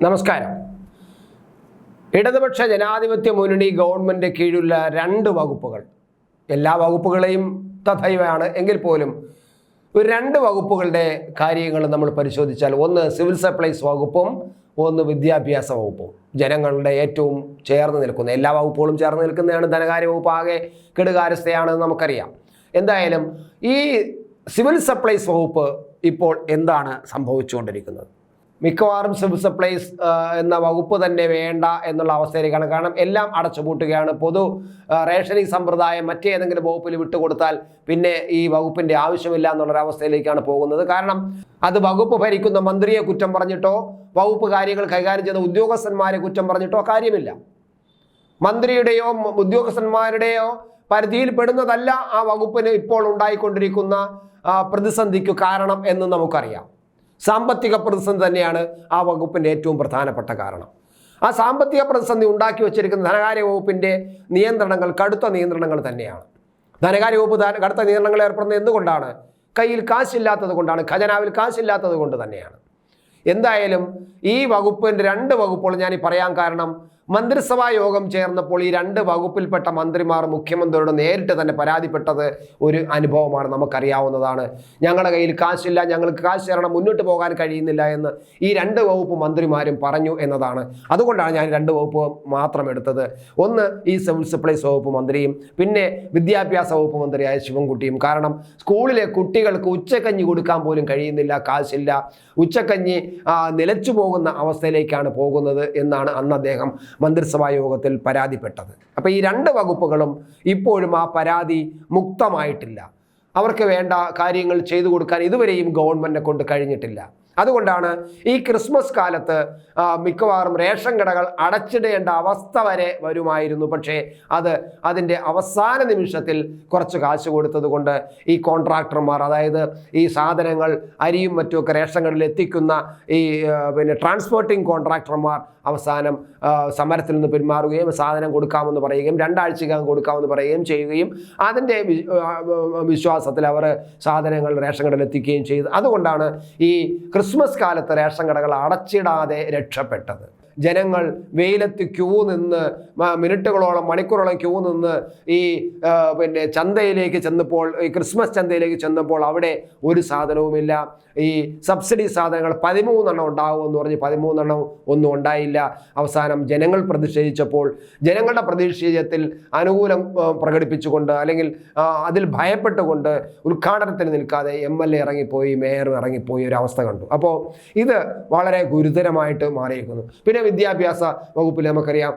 നമസ്കാരം. ഇടതുപക്ഷ ജനാധിപത്യ മുന്നണി ഗവൺമെൻറ് കീഴിലുള്ള 2 വകുപ്പുകൾ, എല്ലാ വകുപ്പുകളെയും തഥൈവയാണ് എങ്കിൽ പോലും ഒരു 2 വകുപ്പുകളുടെ കാര്യങ്ങൾ നമ്മൾ പരിശോധിച്ചാൽ, ഒന്ന് സിവിൽ സപ്ലൈസ് വകുപ്പും ഒന്ന് വിദ്യാഭ്യാസ വകുപ്പും. ജനങ്ങളുടെ ഏറ്റവും ചേർന്ന് നിൽക്കുന്ന, എല്ലാ വകുപ്പുകളും ചേർന്ന് നിൽക്കുന്നതാണ്. ധനകാര്യ വകുപ്പ് ആകെ കെടുകാര്യസ്ഥയാണെന്ന് നമുക്കറിയാം. എന്തായാലും ഈ സിവിൽ സപ്ലൈസ് വകുപ്പ് ഇപ്പോൾ എന്താണ് സംഭവിച്ചുകൊണ്ടിരിക്കുന്നത്? മിക്കവാറും സിവിൽ സപ്ലൈസ് എന്ന വകുപ്പ് തന്നെ വേണ്ട എന്നുള്ള അവസ്ഥയിലേക്കാണ്. കാരണം എല്ലാം അടച്ചുപൂട്ടുകയാണ്. പൊതു റേഷനിങ് സമ്പ്രദായം മറ്റേതെങ്കിലും വകുപ്പിൽ വിട്ടുകൊടുത്താൽ പിന്നെ ഈ വകുപ്പിൻ്റെ ആവശ്യമില്ല എന്നുള്ളൊരവസ്ഥയിലേക്കാണ് പോകുന്നത്. കാരണം അത് വകുപ്പ് ഭരിക്കുന്ന മന്ത്രിയെ കുറ്റം പറഞ്ഞിട്ടോ വകുപ്പ് കാര്യങ്ങൾ കൈകാര്യം ചെയ്യുന്ന ഉദ്യോഗസ്ഥന്മാരെ കുറ്റം പറഞ്ഞിട്ടോ കാര്യമില്ല. മന്ത്രിയുടെയോ ഉദ്യോഗസ്ഥന്മാരുടെയോ പരിധിയിൽ പെടുന്നതല്ല ആ വകുപ്പിന് ഇപ്പോൾ ഉണ്ടായിക്കൊണ്ടിരിക്കുന്ന പ്രതിസന്ധിക്ക് കാരണം എന്ന് നമുക്കറിയാം. സാമ്പത്തിക പ്രതിസന്ധി തന്നെയാണ് ആ വകുപ്പിൻ്റെ ഏറ്റവും പ്രധാനപ്പെട്ട കാരണം. ആ സാമ്പത്തിക പ്രതിസന്ധി ഉണ്ടാക്കി വച്ചിരിക്കുന്ന ധനകാര്യ വകുപ്പിൻ്റെ നിയന്ത്രണങ്ങൾ കടുത്ത നിയന്ത്രണങ്ങൾ തന്നെയാണ്. ധനകാര്യ വകുപ്പ് കടുത്ത നിയന്ത്രണങ്ങൾ ഏർപ്പെടുന്നത് എന്തുകൊണ്ടാണ്? കയ്യിൽ കാശില്ലാത്തത് കൊണ്ടാണ്, ഖജനാവിൽ കാശില്ലാത്തത് കൊണ്ട് തന്നെയാണ്. എന്തായാലും ഈ വകുപ്പിൻ്റെ 2 വകുപ്പുകൾ ഞാൻ പറയാൻ കാരണം, മന്ത്രിസഭാ യോഗം ചേർന്നപ്പോൾ ഈ 2 വകുപ്പിൽപ്പെട്ട മന്ത്രിമാർ മുഖ്യമന്ത്രിയോട് നേരിട്ട് തന്നെ പരാതിപ്പെട്ടത് ഒരു അനുഭവമാണ്, നമുക്കറിയാവുന്നതാണ്. ഞങ്ങളുടെ കയ്യിൽ കാശില്ല, ഞങ്ങൾക്ക് കാശ് തരണം, മുന്നോട്ട് പോകാൻ കഴിയുന്നില്ല എന്ന് ഈ 2 വകുപ്പ് മന്ത്രിമാരും പറഞ്ഞു എന്നതാണ്. അതുകൊണ്ടാണ് ഞാൻ 2 വകുപ്പ് മാത്രം എടുത്തത്. ഒന്ന് ഈ സിവിൽ സപ്ലൈസ് വകുപ്പ് മന്ത്രിയും പിന്നെ വിദ്യാഭ്യാസ വകുപ്പ് മന്ത്രിയായ ശിവൻകുട്ടിയും. കാരണം സ്കൂളിലെ കുട്ടികൾക്ക് ഉച്ചക്കഞ്ഞി കൊടുക്കാൻ പോലും കഴിയുന്നില്ല, കാശില്ല. ഉച്ചക്കഞ്ഞി നിലച്ചു പോകുന്ന അവസ്ഥയിലേക്കാണ് പോകുന്നത് എന്നാണ് അന്ന് അദ്ദേഹം മന്ത്രിസഭാ യോഗത്തിൽ പരാതിപ്പെട്ടത്. അപ്പോൾ ഈ 2 വകുപ്പുകളും ഇപ്പോഴും ആ പരാതി മുക്തമായിട്ടില്ല. അവർക്ക് വേണ്ട കാര്യങ്ങൾ ചെയ്തു കൊടുക്കാൻ ഇതുവരെയും ഗവൺമെൻറ്റിനെ കൊണ്ട് കഴിഞ്ഞിട്ടില്ല. അതുകൊണ്ടാണ് ഈ ക്രിസ്മസ് കാലത്ത് മിക്കവാറും റേഷൻ കടകൾ അടച്ചിടേണ്ട അവസ്ഥ വരെ വരുമായിരുന്നു. പക്ഷേ അതിൻ്റെ അവസാന നിമിഷത്തിൽ കുറച്ച് കാശ് കൊടുത്തത് കൊണ്ട് ഈ കോൺട്രാക്ടർമാർ, അതായത് ഈ സാധനങ്ങൾ അരിയും മറ്റുമൊക്കെ റേഷൻ കടയിൽ എത്തിക്കുന്ന ഈ ട്രാൻസ്പോർട്ടിംഗ് കോൺട്രാക്ടർമാർ അവസാനം സമരത്തിൽ നിന്ന് പിന്മാറുകയും സാധനം കൊടുക്കാമെന്ന് പറയുകയും 2 ആഴ്ചക്കകം കൊടുക്കാമെന്ന് പറയുകയും ചെയ്യുകയും അതിൻ്റെ വിശ്വാസത്തിൽ അവർ സാധനങ്ങൾ റേഷൻ കടയിൽ എത്തിക്കുകയും ചെയ്തു. അതുകൊണ്ടാണ് ഈ ക്രിസ്മസ് കാലത്ത് റേഷൻ കടകൾ അടച്ചിടാതെ രക്ഷപ്പെട്ടത്. ജനങ്ങൾ വെയിലത്ത് ക്യൂ നിന്ന് മിനിറ്റുകളോളം മണിക്കൂറോളം ക്യൂ നിന്ന് ഈ ചന്തയിലേക്ക് ചെന്നപ്പോൾ, ഈ ക്രിസ്മസ് ചന്തയിലേക്ക് ചെന്നപ്പോൾ അവിടെ ഒരു സാധനവുമില്ല. ഈ സബ്സിഡി സാധനങ്ങൾ 13 എണ്ണം ഉണ്ടാകുമെന്ന് പറഞ്ഞ് 13 എണ്ണം ഒന്നും ഉണ്ടായില്ല. അവസാനം ജനങ്ങൾ പ്രതിഷേധിച്ചപ്പോൾ ജനങ്ങളുടെ പ്രതിഷേധത്തിൽ അനുകൂലം പ്രകടിപ്പിച്ചുകൊണ്ട് അല്ലെങ്കിൽ അതിൽ ഭയപ്പെട്ടുകൊണ്ട് ഉദ്ഘാടനത്തിന് നിൽക്കാതെ MLA ഇറങ്ങിപ്പോയി, മേയർ ഇറങ്ങിപ്പോയി ഒരു അവസ്ഥ കണ്ടു. അപ്പോൾ ഇത് വളരെ ഗുരുതരമായിട്ട് മാറിയിരിക്കുന്നു. പിന്നെ വിദ്യാഭ്യാസ വകുപ്പിൽ നമുക്കറിയാം,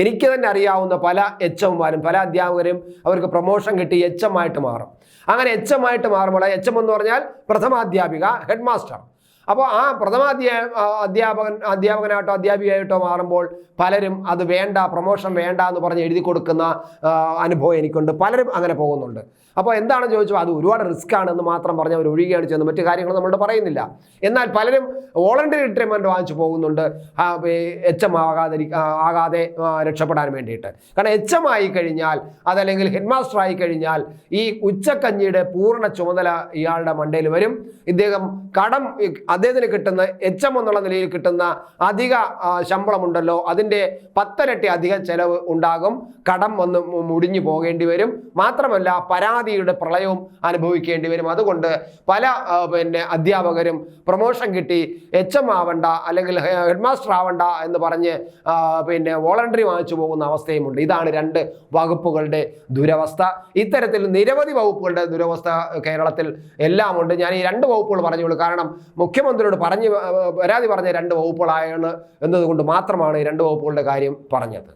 എനിക്ക് തന്നെ അറിയാവുന്ന പല HM-മാരും പല അധ്യാപകരും അവർക്ക് പ്രൊമോഷൻ കിട്ടി HM ആയിട്ട് മാറും. അങ്ങനെ HM ആയിട്ട് മാറുമ്പോൾ HM എന്ന് പറഞ്ഞാൽ പ്രഥമാധ്യാപിക, ഹെഡ് മാസ്റ്റർ. അപ്പോൾ ആ അധ്യാപകനായിട്ടോ അധ്യാപികയായിട്ടോ മാറുമ്പോൾ പലരും അത് വേണ്ട, പ്രൊമോഷൻ വേണ്ട എന്ന് പറഞ്ഞ് എഴുതി കൊടുക്കുന്ന അനുഭവം എനിക്കുണ്ട്. പലരും അങ്ങനെ പോകുന്നുണ്ട്. അപ്പോൾ എന്താണ് ചോദിച്ചത്, അത് ഒരുപാട് റിസ്ക് ആണെന്ന് മാത്രം പറഞ്ഞ് അവർ ഒഴിയുകയാണ് ചെയ്യുന്നത്. മറ്റു കാര്യങ്ങൾ നമ്മളോട് പറയുന്നില്ല. എന്നാൽ പലരും വോളണ്ടറി റിട്ടയർമെൻറ്റ് വാങ്ങിച്ചു പോകുന്നുണ്ട് HM ആകാതെ രക്ഷപ്പെടാൻ വേണ്ടിയിട്ട്. കാരണം HM ആയി കഴിഞ്ഞാൽ, അതല്ലെങ്കിൽ ഹെഡ് മാസ്റ്റർ ആയി കഴിഞ്ഞാൽ ഈ ഉച്ചക്കഞ്ഞിയുടെ പൂർണ്ണ ചുമതല ഇയാളുടെ മണ്ടയിൽ വരും. ഇദ്ദേഹം അദ്ദേഹത്തിന് കിട്ടുന്ന HM എന്നുള്ള നിലയിൽ കിട്ടുന്ന അധിക ശമ്പളമുണ്ടല്ലോ, അതിൻ്റെ 10 ഇരട്ടി അധിക ചെലവ് ഉണ്ടാകും. കടം വന്ന് മുടിഞ്ഞു പോകേണ്ടി വരും. മാത്രമല്ല പരാതിയുടെ പ്രളയവും അനുഭവിക്കേണ്ടി വരും. അതുകൊണ്ട് പല അധ്യാപകരും പ്രൊമോഷൻ കിട്ടി HM ആവണ്ട അല്ലെങ്കിൽ ഹെഡ് മാസ്റ്റർ ആവണ്ട എന്ന് പറഞ്ഞ് വോളണ്ടറി വാങ്ങിച്ചു പോകുന്ന അവസ്ഥയുമുണ്ട്. ഇതാണ് 2 വകുപ്പുകളുടെ ദുരവസ്ഥ. ഇത്തരത്തിൽ നിരവധി വകുപ്പുകളുടെ ദുരവസ്ഥ കേരളത്തിൽ എല്ലാം ഉണ്ട്. ഞാൻ ഈ 2 വകുപ്പുകൾ പറഞ്ഞുള്ളൂ. കാരണം മുഖ്യമന്ത്രിയോട് പരാതി പറഞ്ഞ 2 വകുപ്പുകളാണ് എന്നതുകൊണ്ട് മാത്രമാണ് ഈ 2 വകുപ്പുകളുടെ കാര്യം പറഞ്ഞത്.